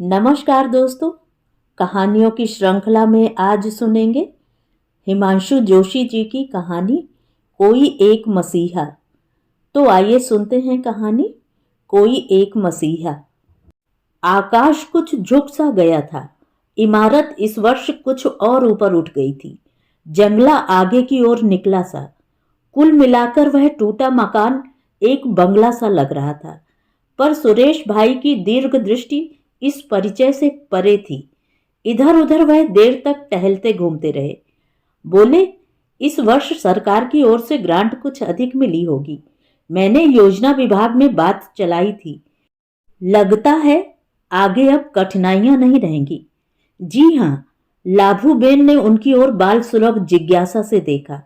नमस्कार दोस्तों। कहानियों की श्रृंखला में आज सुनेंगे हिमांशु जोशी जी की कहानी कोई एक मसीहा। तो आइए सुनते हैं कहानी कोई एक मसीहा। आकाश कुछ झुक सा गया था। इमारत इस वर्ष कुछ और ऊपर उठ गई थी। जंगला आगे की ओर निकला सा। कुल मिलाकर वह टूटा मकान एक बंगला सा लग रहा था। पर सुरेश भाई की दीर्घ दृष्टि इस परिचय से परे थी। इधर उधर वह देर तक टहलते घूमते रहे। बोले, इस वर्ष सरकार की ओर से ग्रांट कुछ अधिक मिली होगी। मैंने योजना विभाग में बात चलाई थी। लगता है आगे अब कठिनाइयां नहीं रहेंगी। जी हाँ, लाभूबेन ने उनकी ओर बाल सुलभ जिज्ञासा से देखा।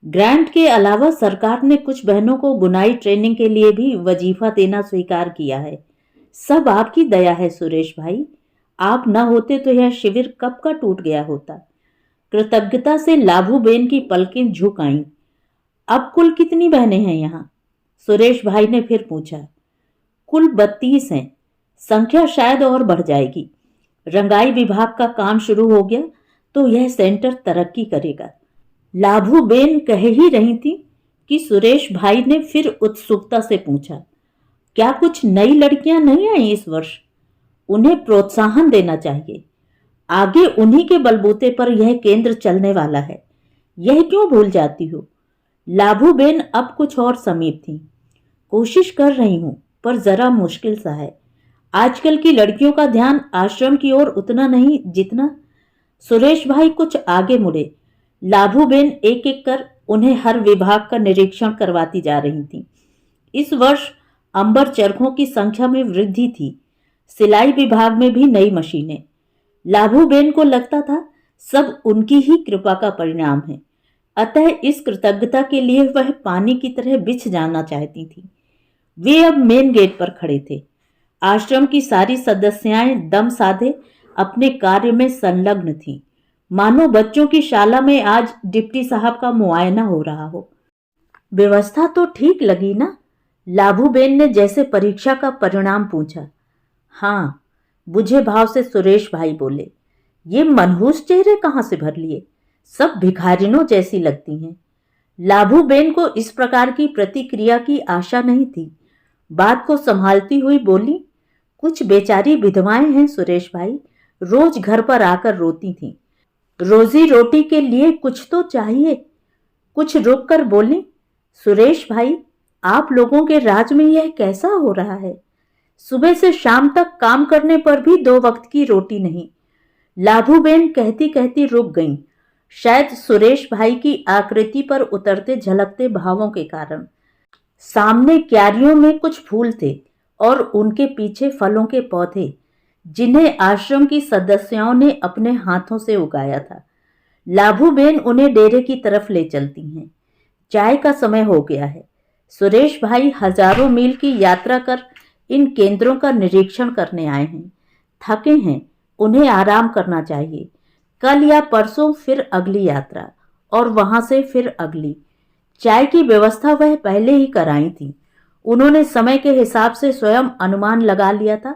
ग्रांट के अलावा सरकार ने कुछ बहनों को बुनाई ट्रेनिंग के लिए भी वजीफा देना स्वीकार किया है। सब आपकी दया है सुरेश भाई। आप न होते तो यह शिविर कब का टूट गया होता। कृतज्ञता से लाभूबेन की पलकें झुक आईं। अब कुल कितनी बहनें हैं यहाँ? सुरेश भाई ने फिर पूछा। कुल 32 हैं। संख्या शायद और बढ़ जाएगी। रंगाई विभाग का काम शुरू हो गया तो यह सेंटर तरक्की करेगा। लाभूबेन कह ही रही थी कि सुरेश भाई ने फिर उत्सुकता से पूछा, क्या कुछ नई लड़कियां नहीं आई इस वर्ष? उन्हें प्रोत्साहन देना चाहिए। आगे उन्हीं के बलबूते पर यह केंद्र चलने वाला है। यह क्यों भूल जाती हो? लाभूबेन अब कुछ और समीप थी। कोशिश कर रही हूं, पर जरा मुश्किल सा है। आजकल की लड़कियों का ध्यान आश्रम की ओर उतना नहीं जितना। सुरेश भाई कुछ आगे मुड़े। लाभूबेन एक एक कर उन्हें हर विभाग का निरीक्षण करवाती जा रही थी। इस वर्ष अंबर चरखों की संख्या में वृद्धि थी। सिलाई विभाग में भी नई मशीनें। लाभूबेन को लगता था सब उनकी ही कृपा का परिणाम है। अतः इस कृतज्ञता के लिए वह पानी की तरह बिछ जाना चाहती थी। वे अब मेन गेट पर खड़े थे। आश्रम की सारी सदस्याएं दम साधे अपने कार्य में संलग्न थीं। मानो बच्चों की शाला में आज डिप्टी साहब का मुआयना हो रहा हो। व्यवस्था तो ठीक लगी ना? लाभूबेन ने जैसे परीक्षा का परिणाम पूछा। हाँ, बुझे भाव से सुरेश भाई बोले। ये मनहूस चेहरे कहाँ से भर लिए? सब भिखारिनों जैसी लगती हैं। लाभूबेन को इस प्रकार की प्रतिक्रिया की आशा नहीं थी। बात को संभालती हुई बोली, कुछ बेचारी विधवाएं हैं सुरेश भाई, रोज घर पर आकर रोती थीं। रोजी रोटी के लिए कुछ तो चाहिए। कुछ रुक कर बोली, सुरेश भाई, आप लोगों के राज में यह कैसा हो रहा है? सुबह से शाम तक काम करने पर भी 2 वक्त की रोटी नहीं। लाभूबेन कहती कहती रुक गईं, शायद सुरेश भाई की आकृति पर उतरते झलकते भावों के कारण। सामने क्यारियों में कुछ फूल थे और उनके पीछे फलों के पौधे, जिन्हें आश्रम की सदस्यों ने अपने हाथों से उगाया था। लाभूबेन उन्हें डेरे की तरफ ले चलती हैं। चाय का समय हो गया है। सुरेश भाई हजारों मील की यात्रा कर इन केंद्रों का निरीक्षण करने आए हैं। थके हैं, उन्हें आराम करना चाहिए। कल या परसों फिर अगली यात्रा और वहां से फिर अगली। चाय की व्यवस्था वह पहले ही कराई थी। उन्होंने समय के हिसाब से स्वयं अनुमान लगा लिया था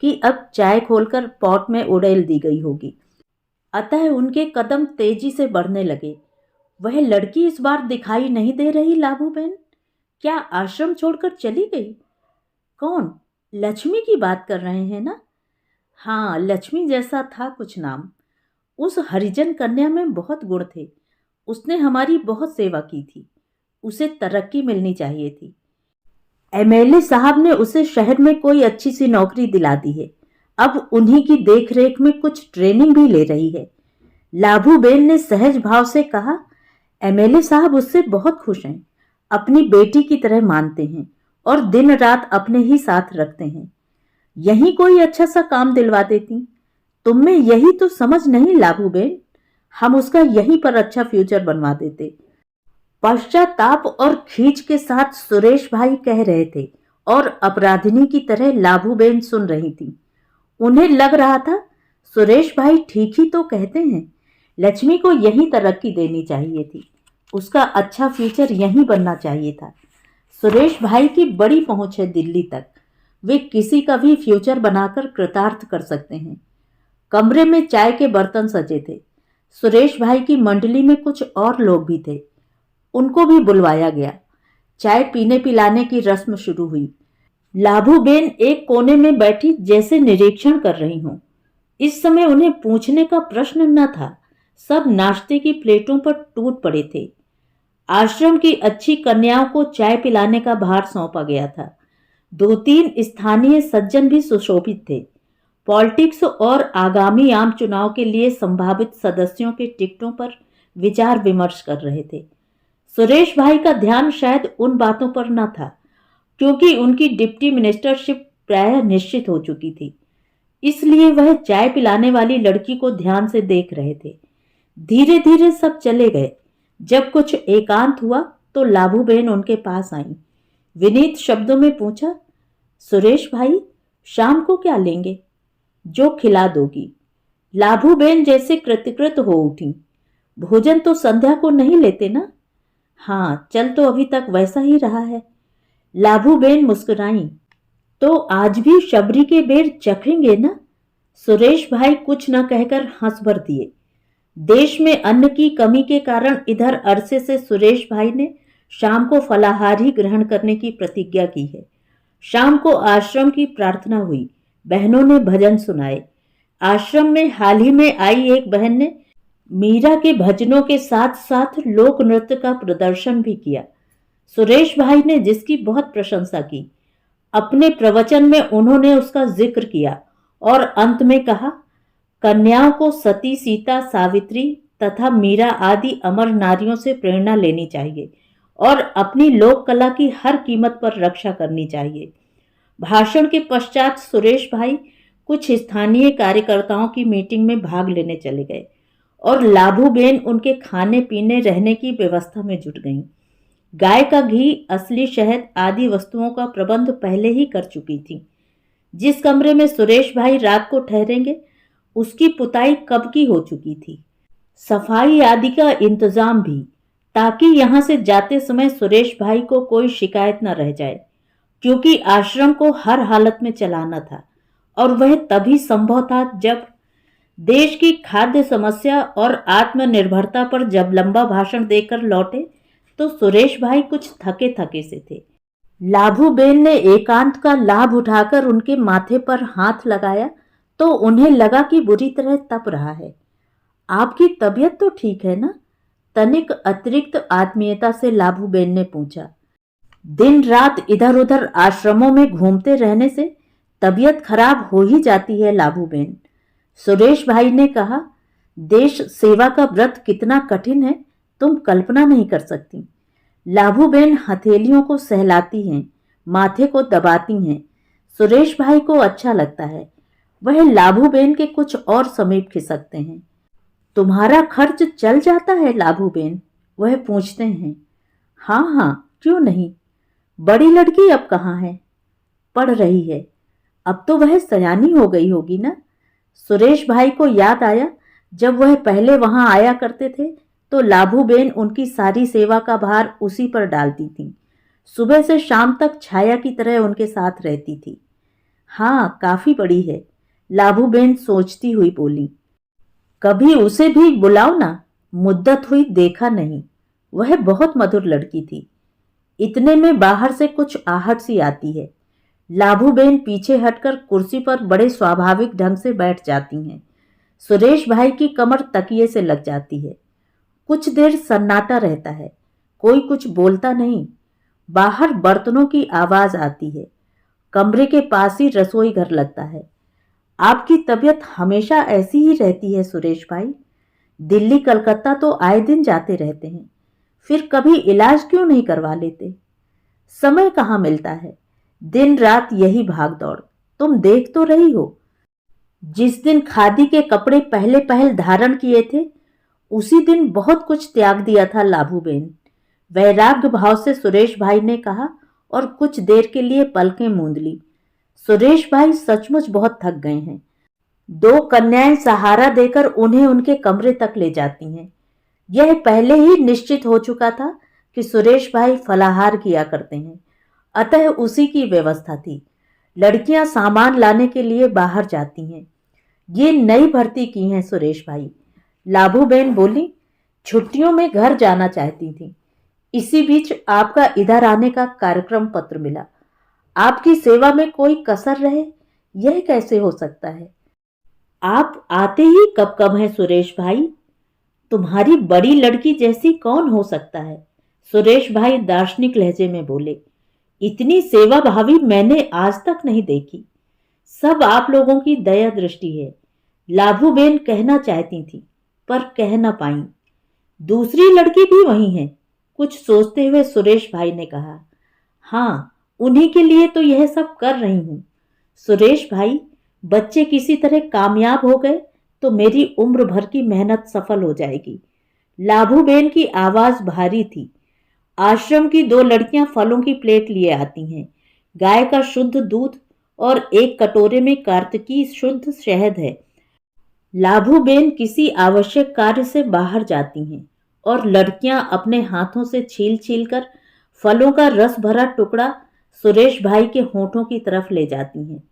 कि अब चाय खोलकर पॉट में उड़ेल दी गई होगी। अतः उनके कदम तेजी से बढ़ने लगे। वह लड़की इस बार दिखाई नहीं दे रही लाभूबेन? क्या आश्रम छोड़कर चली गई? कौन? लक्ष्मी की बात कर रहे हैं ना? हाँ, लक्ष्मी जैसा था कुछ नाम। उस हरिजन कन्या में बहुत गुण थे। उसने हमारी बहुत सेवा की थी। उसे तरक्की मिलनी चाहिए थी। एमएलए साहब ने उसे शहर में कोई अच्छी सी नौकरी दिला दी है। अब उन्हीं की देखरेख में कुछ ट्रेनिंग भी ले रही है। लाभूबेन ने सहज भाव से कहा, एमएलए साहब उससे बहुत खुश हैं। अपनी बेटी की तरह मानते हैं और दिन रात अपने ही साथ रखते हैं। यही कोई अच्छा सा काम दिलवा देती। तुम में यही तो समझ नहीं लाभूबेन। हम उसका यहीं पर अच्छा फ्यूचर बनवा देते। पश्चाताप और खींच के साथ सुरेश भाई कह रहे थे और अपराधिनी की तरह लाभूबेन सुन रही थी। उन्हें लग रहा था सुरेश भाई ठीक ही तो कहते हैं। लक्ष्मी को यही तरक्की देनी चाहिए थी। उसका अच्छा फ्यूचर यहीं बनना चाहिए था। सुरेश भाई की बड़ी पहुंच है दिल्ली तक। वे किसी का भी फ्यूचर बनाकर कृतार्थ कर सकते हैं। कमरे में चाय के बर्तन सजे थे। सुरेश भाई की मंडली में कुछ और लोग भी थे, उनको भी बुलवाया गया। चाय पीने पिलाने की रस्म शुरू हुई। लाभूबेन एक कोने में बैठी जैसे निरीक्षण कर रही हूं। इस समय उन्हें पूछने का प्रश्न न था, सब नाश्ते की प्लेटों पर टूट पड़े थे। आश्रम की अच्छी कन्याओं को चाय पिलाने का भार सौंपा गया था। 2-3 स्थानीय सज्जन भी सुशोभित थे। पॉलिटिक्स और आगामी आम चुनाव के लिए संभावित सदस्यों के टिकटों पर विचार विमर्श कर रहे थे। सुरेश भाई का ध्यान शायद उन बातों पर न था, क्योंकि उनकी डिप्टी मिनिस्टरशिप प्रायः निश्चित हो चुकी थी। इसलिए वह चाय पिलाने वाली लड़की को ध्यान से देख रहे थे। धीरे धीरे सब चले गए। जब कुछ एकांत हुआ तो लाभूबेन उनके पास आई। विनीत शब्दों में पूछा, सुरेश भाई, शाम को क्या लेंगे? जो खिला दोगी। लाभूबेन जैसे कृतकृत हो उठी। भोजन तो संध्या को नहीं लेते ना? हाँ, चल तो अभी तक वैसा ही रहा है। लाभूबेन मुस्कुराई। तो आज भी शबरी के बेर चखेंगे ना? सुरेश भाई कुछ न कहकर हंस भर दिए। देश में अन्न की कमी के कारण इधर अरसे से सुरेश भाई ने शाम को फलाहार ही ग्रहण करने की प्रतिज्ञा की है। शाम को आश्रम की प्रार्थना हुई। बहनों ने भजन सुनाए। आश्रम में हाल ही में आई एक बहन ने मीरा के भजनों के साथ साथ लोक नृत्य का प्रदर्शन भी किया। सुरेश भाई ने जिसकी बहुत प्रशंसा की। अपने प्रवचन में उन्होंने उसका जिक्र किया और अंत में कहा, कन्याओं को सती सीता, सावित्री तथा मीरा आदि अमर नारियों से प्रेरणा लेनी चाहिए और अपनी लोक कला की हर कीमत पर रक्षा करनी चाहिए। भाषण के पश्चात सुरेश भाई कुछ स्थानीय कार्यकर्ताओं की मीटिंग में भाग लेने चले गए और लाभूबेन उनके खाने पीने रहने की व्यवस्था में जुट गईं। गाय का घी, असली शहद आदि वस्तुओं का प्रबंध पहले ही कर चुकी थी। जिस कमरे में सुरेश भाई रात को ठहरेंगे उसकी पुताई कब की हो चुकी थी। सफाई आदि का इंतजाम भी, ताकि यहां से जाते समय सुरेश भाई को कोई शिकायत न रह जाए, क्योंकि आश्रम को हर हालत में चलाना था और वह तभी संभव था जब देश की खाद्य समस्या और आत्मनिर्भरता पर जब लंबा भाषण देकर लौटे तो सुरेश भाई कुछ थके थके से थे। लाभूबेन ने एकांत का लाभ उठाकर उनके माथे पर हाथ लगाया तो उन्हें लगा कि बुरी तरह तप रहा है। आपकी तबीयत तो ठीक है ना? तनिक अतिरिक्त आत्मीयता से लाभूबेन ने पूछा। दिन रात इधर उधर आश्रमों में घूमते रहने से तबीयत खराब हो ही जाती है लाभूबेन। सुरेश भाई ने कहा, देश सेवा का व्रत कितना कठिन है तुम कल्पना नहीं कर सकती। लाभूबेन हथेलियों को सहलाती हैं, माथे को दबाती हैं। सुरेश भाई को अच्छा लगता है। वह लाभूबेन के कुछ और समीप खिसकते हैं। तुम्हारा खर्च चल जाता है लाभूबेन? वह पूछते हैं। हाँ हाँ, क्यों नहीं। बड़ी लड़की अब कहाँ है? पढ़ रही है। अब तो वह सयानी हो गई होगी ना? सुरेश भाई को याद आया, जब वह पहले वहां आया करते थे तो लाभूबेन उनकी सारी सेवा का भार उसी पर डालती थी। सुबह से शाम तक छाया की तरह उनके साथ रहती थी। हाँ, काफी बड़ी है, लाभूबेन सोचती हुई बोली। कभी उसे भी बुलाओ ना, मुद्दत हुई देखा नहीं। वह बहुत मधुर लड़की थी। इतने में बाहर से कुछ आहट सी आती है। लाभूबेन पीछे हटकर कुर्सी पर बड़े स्वाभाविक ढंग से बैठ जाती हैं। सुरेश भाई की कमर तकिए से लग जाती है। कुछ देर सन्नाटा रहता है, कोई कुछ बोलता नहीं। बाहर बर्तनों की आवाज आती है। कमरे के पास ही रसोई घर लगता है। आपकी तबीयत हमेशा ऐसी ही रहती है सुरेश भाई? दिल्ली कलकत्ता तो आए दिन जाते रहते हैं, फिर कभी इलाज क्यों नहीं करवा लेते? समय कहाँ मिलता है, दिन रात यही भाग दौड़। तुम देख तो रही हो। जिस दिन खादी के कपड़े पहले पहल धारण किए थे उसी दिन बहुत कुछ त्याग दिया था लाभूबेन, वैराग्य भाव से सुरेश भाई ने कहा और कुछ देर के लिए पलकें मूंद ली। सुरेश भाई सचमुच बहुत थक गए हैं। 2 कन्याएं सहारा देकर उन्हें उनके कमरे तक ले जाती हैं। यह पहले ही निश्चित हो चुका था कि सुरेश भाई फलाहार किया करते हैं, अतः उसी की व्यवस्था थी। लड़कियां सामान लाने के लिए बाहर जाती हैं। ये नई भर्ती की हैं सुरेश भाई। लाभूबेन बोली, छुट्टियों में घर जाना चाहती थी। इसी बीच आपका इधर आने का कार्यक्रम पत्र मिला। आपकी सेवा में कोई कसर रहे, यह कैसे हो सकता है? आप आते ही कब कब हैं सुरेश भाई? तुम्हारी बड़ी लड़की जैसी कौन हो सकता है? सुरेश भाई दार्शनिक लहजे में बोले। इतनी सेवा भावी मैंने आज तक नहीं देखी। सब आप लोगों की दया दृष्टि है। लाभूबेन कहना चाहती थी पर कह न पाई। दूसरी लड़की भी वही है, कुछ सोचते हुए सुरेश भाई ने कहा। हाँ, उन्हीं के लिए तो यह सब कर रही हूं। सुरेश भाई, बच्चे किसी तरह कामयाब हो गए तो मेरी उम्र भर की मेहनत सफल हो जाएगी। लाभूबेन की आवाज भारी थी। आश्रम की दो लड़कियां फलों की प्लेट लिए आती हैं। गाय का शुद्ध दूध और एक कटोरे में कार्तिकी शुद्ध शहद है। लाभूबेन किसी आवश्यक कार्य से बाहर जाती हैं और लड़कियां अपने हाथों से छील छील कर फलों का रस भरा टुकड़ा सुरेश भाई के होठों की तरफ ले जाती हैं।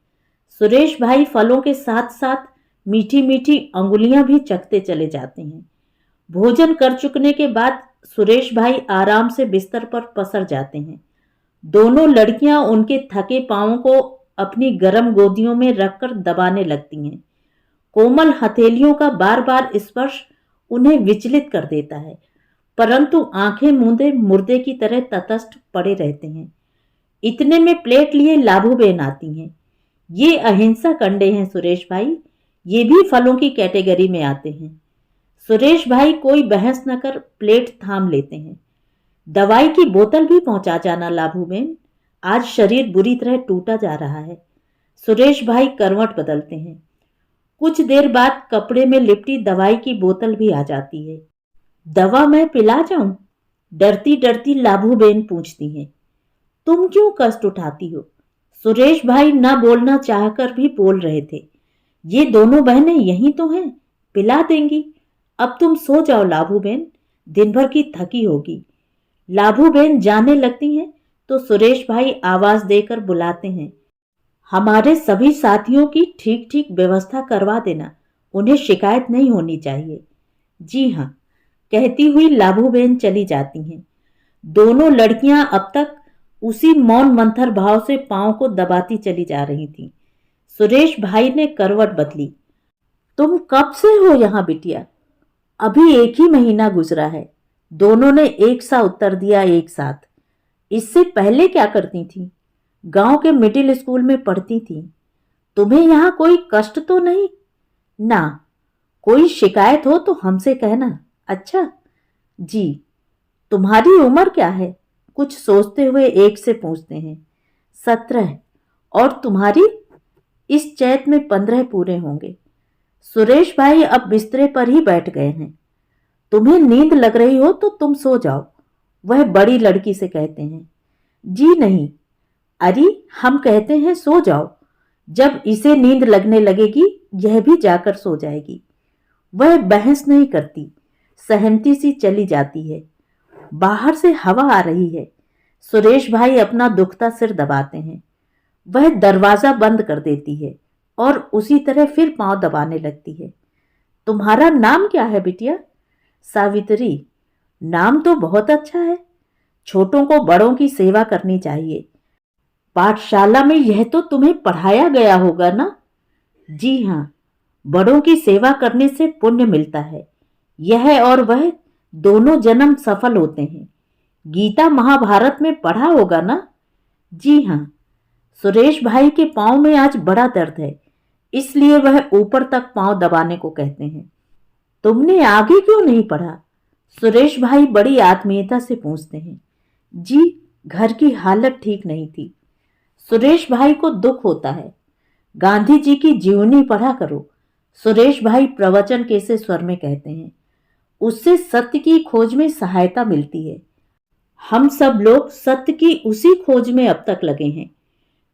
सुरेश भाई फलों के साथ साथ मीठी मीठी अंगुलियां भी चखते चले जाते हैं। भोजन कर चुकने के बाद सुरेश भाई आराम से बिस्तर पर पसर जाते हैं। दोनों लड़कियां उनके थके पांवों को अपनी गर्म गोदियों में रखकर दबाने लगती हैं। कोमल हथेलियों का बार बार स्पर्श उन्हें विचलित कर देता है, परंतु आंखें मूंदे मुर्दे की तरह तटस्थ पड़े रहते हैं। इतने में प्लेट लिए लाभूबेन आती हैं। ये अहिंसक अंडे हैं सुरेश भाई, ये भी फलों की कैटेगरी में आते हैं। सुरेश भाई कोई बहस न कर प्लेट थाम लेते हैं। दवाई की बोतल भी पहुंचा जाना लाभूबेन, आज शरीर बुरी तरह टूटा जा रहा है। सुरेश भाई करवट बदलते हैं। कुछ देर बाद कपड़े में लिपटी दवाई की बोतल भी आ जाती है। दवा मैं पिला जाऊं? डरती डरती लाभूबेन पूछती हैं। तुम क्यों कष्ट उठाती हो? सुरेश भाई न बोलना चाहकर भी बोल रहे थे। ये दोनों बहनें यही तो हैं, पिला देंगी। अब तुम सो जाओ लाभूबेन, दिन भर की थकी होगी। लाभूबेन जाने लगती हैं तो सुरेश भाई आवाज देकर बुलाते हैं। हमारे सभी साथियों की ठीक ठीक व्यवस्था करवा देना, उन्हें शिकायत नहीं होनी चाहिए। जी हाँ, कहती हुई लाभूबेन चली जाती हैं। दोनों लड़कियां अब तक उसी मौन मंथर भाव से पांव को दबाती चली जा रही थीं। सुरेश भाई ने करवट बदली। तुम कब से हो यहां बिटिया? अभी 1 ही महीना गुजरा है। दोनों ने एक सा उत्तर दिया एक साथ। इससे पहले क्या करती थी? गांव के मिडिल स्कूल में पढ़ती थी। तुम्हें यहां कोई कष्ट तो नहीं? ना। कोई शिकायत हो तो हमसे कहना। अच्छा जी। तुम्हारी उम्र क्या है? कुछ सोचते हुए एक से पूछते हैं। 17। और तुम्हारी? इस चैत में 15 पूरे होंगे। सुरेश भाई अब बिस्तरे पर ही बैठ गए हैं। तुम्हें नींद लग रही हो तो तुम सो जाओ, वह बड़ी लड़की से कहते हैं। जी नहीं, अरे हम कहते हैं सो जाओ। जब इसे नींद लगने लगेगी यह भी जाकर सो जाएगी। वह बहस नहीं करती, सहमति सी चली जाती है। बाहर से हवा आ रही है। सुरेश भाई अपना दुखता सिर दबाते हैं। वह दरवाजा बंद कर देती है और उसी तरह फिर पांव दबाने लगती है। तुम्हारा नाम क्या है बिटिया? सावित्री। नाम तो बहुत अच्छा है। छोटों को बड़ों की सेवा करनी चाहिए। पाठशाला में यह तो तुम्हें पढ़ाया गया होगा ना? जी हाँ, बड़ों की सेवा करने से पुण्य मिलता है। यह और वह दोनों जन्म सफल होते हैं। गीता महाभारत में पढ़ा होगा ना? जी हाँ। सुरेश भाई के पांव में आज बड़ा दर्द है, इसलिए वह ऊपर तक पांव दबाने को कहते हैं। तुमने आगे क्यों नहीं पढ़ा? सुरेश भाई बड़ी आत्मीयता से पूछते हैं। जी, घर की हालत ठीक नहीं थी। सुरेश भाई को दुख होता है। गांधी जी की जीवनी पढ़ा करो, सुरेश भाई प्रवचन के से स्वर में कहते हैं। उससे सत्य की खोज में सहायता मिलती है। हम सब लोग सत्य की उसी खोज में अब तक लगे हैं।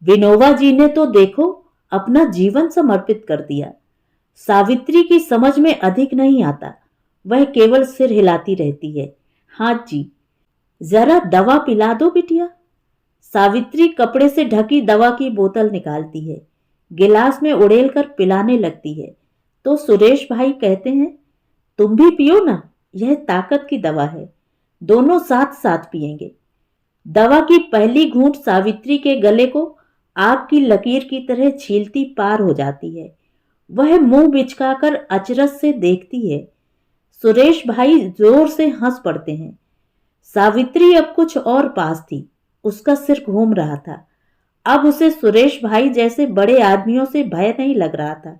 विनोबा जी ने तो देखो अपना जीवन समर्पित कर दिया। सावित्री की समझ में अधिक नहीं आता, वह केवल सिर हिलाती रहती है। हाँ जी। जरा दवा पिला दो बिटिया। सावित्री कपड़े से ढकी दवा की बोतल निकालती है, गिलास में उड़ेल कर पिलाने लगती है। तो सुरेश भाई कहते हैं, तुम भी पियो ना, यह ताकत की दवा है, दोनों साथ साथ पिएंगे। दवा की पहली घूंट सावित्री के गले को आग की लकीर की तरह छीलती पार हो जाती है। वह मुंह बिचकाकर अचरज से देखती है। सुरेश भाई जोर से हंस पड़ते हैं। सावित्री अब कुछ और पास थी, उसका सिर घूम रहा था। अब उसे सुरेश भाई जैसे बड़े आदमियों से भय नहीं लग रहा था।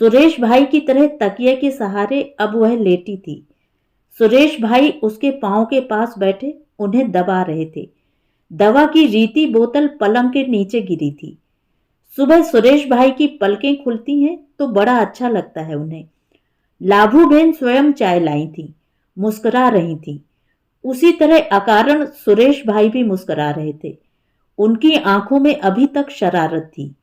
सुरेश भाई की तरह तकिए के सहारे अब वह लेटी थी। सुरेश भाई उसके पांव के पास बैठे उन्हें दबा रहे थे। दवा की रीति बोतल पलंग के नीचे गिरी थी। सुबह सुरेश भाई की पलकें खुलती हैं तो बड़ा अच्छा लगता है उन्हें। लाभू बहन स्वयं चाय लाई थी, मुस्कुरा रही थी। उसी तरह अकारण सुरेश भाई भी मुस्कुरा रहे थे। उनकी आंखों में अभी तक शरारत थी।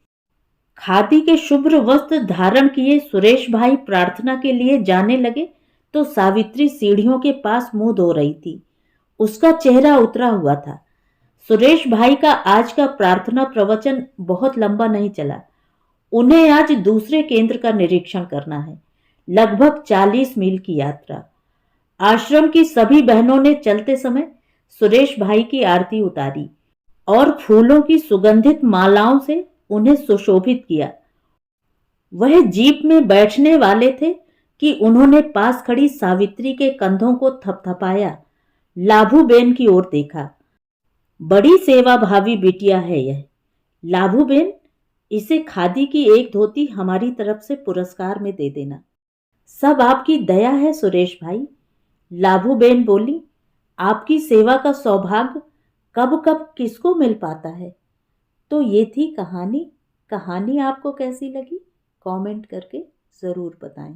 खादी के शुभ्र वस्त्र धारण किए सुरेश भाई प्रार्थना के लिए जाने लगे तो सावित्री सीढ़ियों के पास मुंह धो रही थी। उसका चेहरा उतरा हुआ था। सुरेश भाई का आज का प्रार्थना प्रवचन बहुत लंबा नहीं चला। उन्हें आज दूसरे केंद्र का निरीक्षण करना है, लगभग 40 मील की यात्रा। आश्रम की सभी बहनों ने चलते समय सुरेश भाई की आरती उतारी और फूलों की सुगंधित मालाओं से उन्हें सुशोभित किया। वह जीप में बैठने वाले थे कि उन्होंने पास खड़ी सावित्री के कंधों को थपथपाया, लाभू बेन की ओर देखा। बड़ी सेवा भावी बिटिया है यह। लाभू बेन, इसे खादी की एक धोती हमारी तरफ से पुरस्कार में दे देना। सब आपकी दया है सुरेश भाई, लाभू बेन बोली। आपकी सेवा का सौभाग्य कब कब किसको मिल पाता है। तो ये थी कहानी। कहानी आपको कैसी लगी कमेंट करके ज़रूर बताएं।